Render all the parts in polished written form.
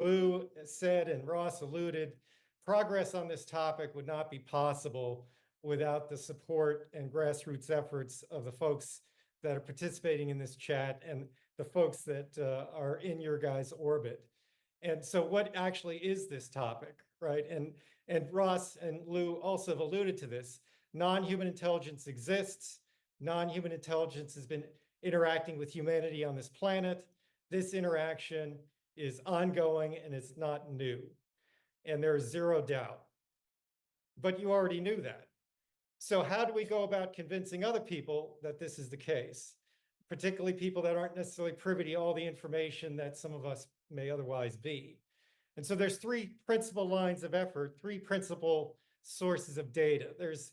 Lou said and Ross alluded, progress on this topic would not be possible without the support and grassroots efforts of the folks that are participating in this chat and the folks that are in your guys' orbit. And so what actually is this topic, right? And Ross and Lou also have alluded to this. Non-human intelligence exists. Non-human intelligence has been interacting with humanity on this planet. This interaction is ongoing and it's not new. And there is zero doubt. But you already knew that. So how do we go about convincing other people that this is the case? Particularly people that aren't necessarily privy to all the information that some of us may otherwise be. And so there's three principal lines of effort, three principal sources of data. There's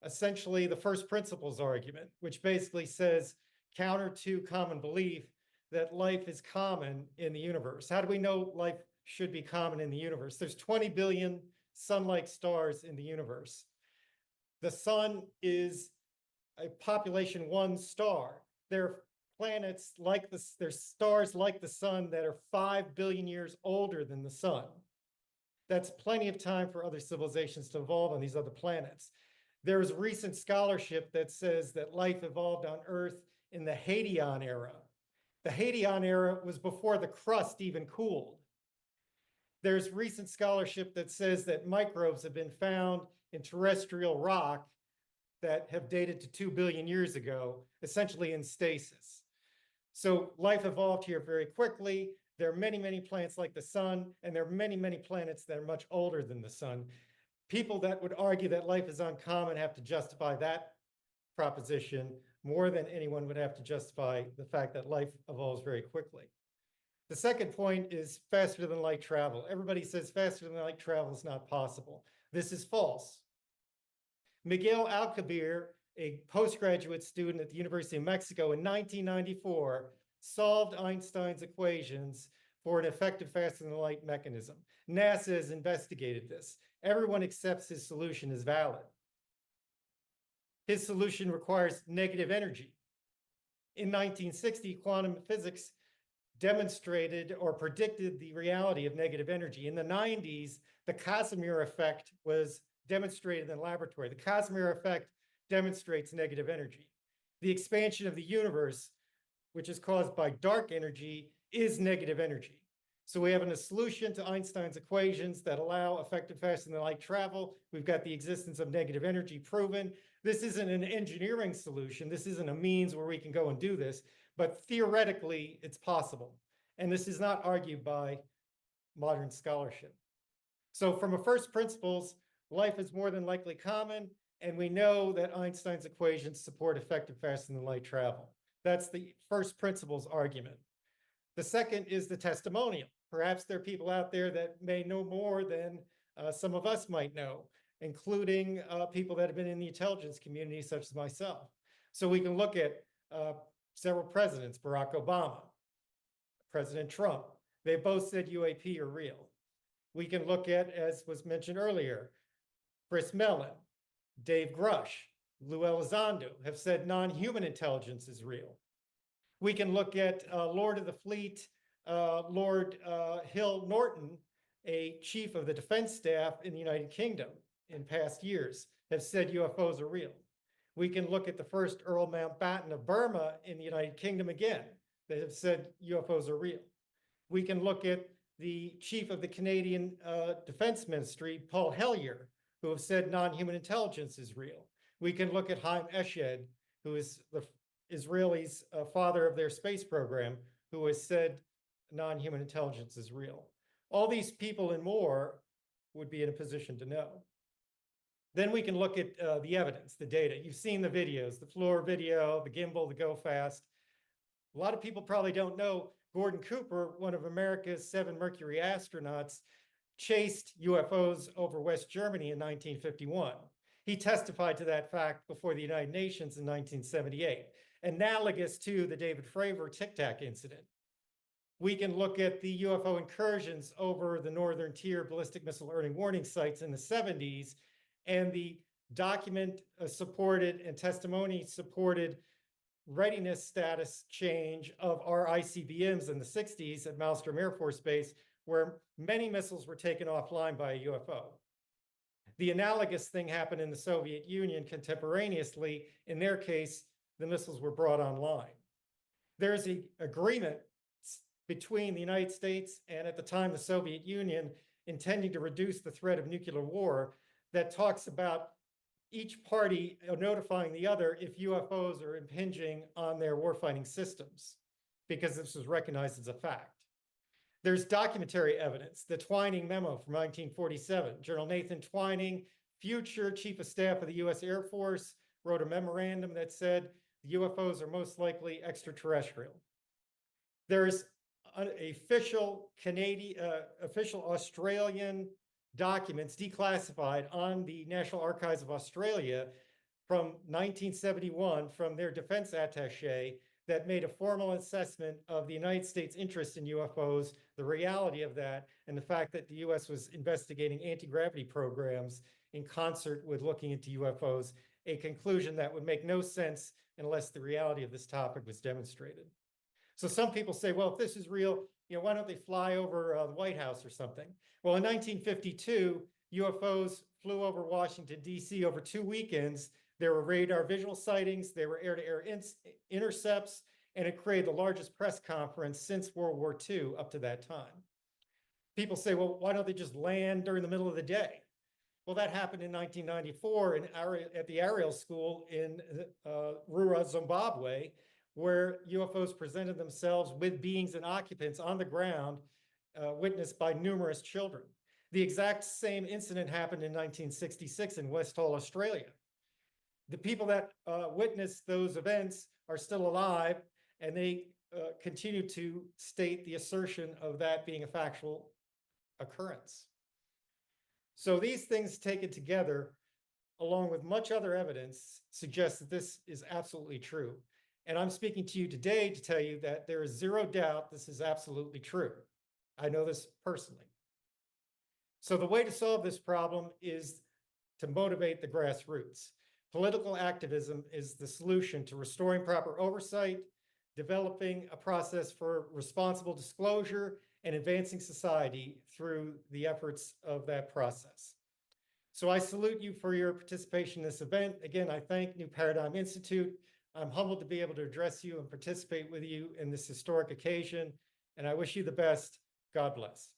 essentially the first principles argument, which basically says, counter to common belief, that life is common in the universe. How do we know life should be common in the universe? There's 20 billion sun-like stars in the universe. The sun is a population 1 star. There are planets like this, there's stars like the sun that are 5 billion years older than the sun. That's plenty of time for other civilizations to evolve on these other planets. There is recent scholarship that says that life evolved on Earth in the Hadean era. The Hadean era was before the crust even cooled. There's recent scholarship that says that microbes have been found in terrestrial rock that have dated to 2 billion years ago, essentially in stasis. So life evolved here very quickly. There are many, many planets like the sun, and there are many, many planets that are much older than the sun. People that would argue that life is uncommon have to justify that proposition more than anyone would have to justify the fact that life evolves very quickly. The second point is faster than light travel. Everybody says faster than light travel is not possible. This is false. Miguel Alcubierre, a postgraduate student at the University of Mexico in 1994, solved Einstein's equations for an effective faster than light mechanism. NASA has investigated this. Everyone accepts his solution as valid. His solution requires negative energy. In 1960, quantum physics demonstrated or predicted the reality of negative energy. In the 90s, the Casimir effect was demonstrated in the laboratory. The Casimir effect demonstrates negative energy. The expansion of the universe, which is caused by dark energy, is negative energy. So we have a solution to Einstein's equations that allow effective faster than light travel. We've got the existence of negative energy proven. This isn't an engineering solution. This isn't a means where we can go and do this, but theoretically it's possible. And this is not argued by modern scholarship. So from a first principles, life is more than likely common, and we know that Einstein's equations support effective faster than light travel. That's the first principles argument. The second is the testimonial. Perhaps there are people out there that may know more than some of us might know, including people that have been in the intelligence community, such as myself. So we can look at several presidents, Barack Obama, President Trump. They both said UAP are real. We can look at, as was mentioned earlier, Chris Mellon, Dave Grush, Lou Elizondo have said non-human intelligence is real. We can look at Lord of the Fleet, Lord Hill Norton, a chief of the defense staff in the United Kingdom in past years, have said UFOs are real. We can look at the first Earl Mountbatten of Burma in the United Kingdom again, that have said UFOs are real. We can look at the chief of the Canadian Defense Ministry, Paul Hellyer, who have said non-human intelligence is real. We can look at Haim Eshed, who is the Israelis' father of their space program, who has said non-human intelligence is real. All these people and more would be in a position to know. Then we can look at the evidence, the data. You've seen the videos, the floor video, the gimbal, the go fast. A lot of people probably don't know Gordon Cooper, one of America's 7 Mercury astronauts, chased UFOs over West Germany in 1951. He testified to that fact before the United Nations in 1978, analogous to the David Fravor Tic Tac incident. We can look at the UFO incursions over the Northern Tier ballistic missile early warning sites in the 70s and the document supported and testimony supported readiness status change of our ICBMs in the 60s at Malmstrom Air Force Base where many missiles were taken offline by a UFO. The analogous thing happened in the Soviet Union contemporaneously. In their case, the missiles were brought online. There's an agreement between the United States and, at the time, the Soviet Union, intending to reduce the threat of nuclear war, that talks about each party notifying the other if UFOs are impinging on their warfighting systems, because this was recognized as a fact. There's documentary evidence, the Twining memo from 1947. General Nathan Twining, future Chief of Staff of the US Air Force, wrote a memorandum that said the UFOs are most likely extraterrestrial. There's official Australian documents declassified on the National Archives of Australia from 1971 from their defense attaché that made a formal assessment of the United States' interest in UFOs, the reality of that, and the fact that the US was investigating anti-gravity programs in concert with looking into UFOs, a conclusion that would make no sense unless the reality of this topic was demonstrated. So some people say, well, if this is real, why don't they fly over the White House or something? Well, in 1952, UFOs flew over Washington, D.C. over 2 weekends. There were radar visual sightings, there were air-to-air intercepts, and it created the largest press conference since World War II up to that time. People say, well, why don't they just land during the middle of the day? Well, that happened in 1994 at the Ariel School in Rura, Zimbabwe, where UFOs presented themselves with beings and occupants on the ground, witnessed by numerous children. The exact same incident happened in 1966 in Westall, Australia. The people that witnessed those events are still alive, and they continue to state the assertion of that being a factual occurrence. So these things taken together, along with much other evidence, suggest that this is absolutely true. And I'm speaking to you today to tell you that there is zero doubt this is absolutely true. I know this personally. So the way to solve this problem is to motivate the grassroots. Political activism is the solution to restoring proper oversight, developing a process for responsible disclosure, and advancing society through the efforts of that process. So I salute you for your participation in this event. Again, I thank New Paradigm Institute. I'm humbled to be able to address you and participate with you in this historic occasion, and I wish you the best. God bless.